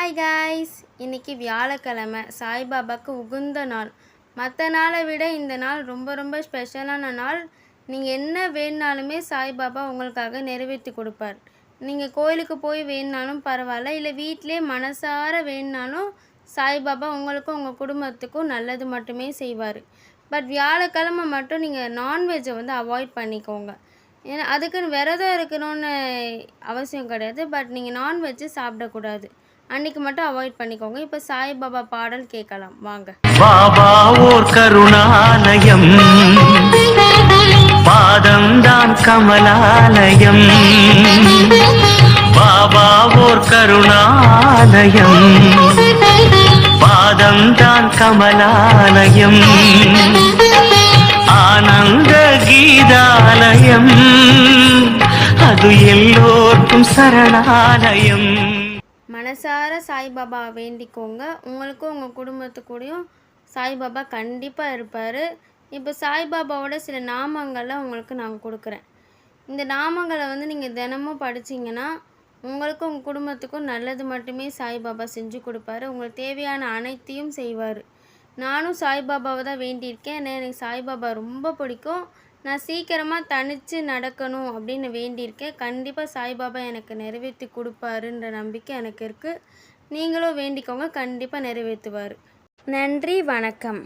Hi guys, இன்றைக்கி வியாழக்கிழமை, சாய்பாபாவுக்கு உகந்த நாள். மற்ற நாளை விட இந்த நாள் ரொம்ப ரொம்ப ஸ்பெஷலான நாள். நீங்கள் என்ன வேணுனாலுமே சாய்பாபா உங்களுக்காக நிறைவேற்றி கொடுப்பார். நீங்கள் கோயிலுக்கு போய் வேணுனாலும் பரவாயில்ல, இல்லை வீட்டிலே மனசார வேணுனாலும் சாய்பாபா உங்களுக்கும் உங்கள் குடும்பத்துக்கும் நல்லது மட்டுமே செய்வார். பட் வியாழக்கிழமை மட்டும் நீங்கள் நான்வெஜ்ஜை அவாய்ட் பண்ணிக்கோங்க. ஏன்னா அதுக்குன்னு விரதம் இருக்கணும்னு அவசியம் கிடையாது. பட் நீங்கள் நான்வெஜ்ஜு சாப்பிடக்கூடாது. அன்னைக்கு மட்டும் அவாய்ட் பண்ணிக்கோங்க. இப்போ சாய்பாபா பாடல் கேட்கலாம் வாங்க. பாபா ஓர் கருணாலயம், பாதம்தான் கமலாலயம். பாபா ஓர் கருணாலயம், பாதம்தான் கமலாலயம். ஆனந்த கீதாலயம், அது எல்லோருக்கும் சரணாலயம். மனசார சாய்பாபா வேண்டிக்கோங்க. உங்களுக்கும் உங்கள் குடும்பத்துக்கூடையும் சாய்பாபா கண்டிப்பாக இருப்பார். இப்போ சாய்பாபாவோட சில நாமங்களை உங்களுக்கு நான் கொடுக்குறேன். இந்த நாமங்களை நீங்கள் தினமும் படிச்சிங்கன்னா உங்களுக்கும் உங்கள் குடும்பத்துக்கும் நல்லது மட்டுமே சாய்பாபா செஞ்சு கொடுப்பாரு. உங்களுக்கு தேவையான அனைத்தையும் செய்வார். நானும் சாய்பாபாவை தான் வேண்டியிருக்கேன். ஏன்னா எனக்கு சாய்பாபா ரொம்ப பிடிக்கும். நான் சீக்கிரமாக தனித்து நடக்கணும் அப்படின்னு வேண்டியிருக்கேன். கண்டிப்பாக சாய்பாபா எனக்கு நிறைவேற்றி கொடுப்பாருன்ற நம்பிக்கை எனக்கு இருக்குது. நீங்களும் வேண்டிக்கோங்க, கண்டிப்பாக நிறைவேற்றுவார். நன்றி, வணக்கம்.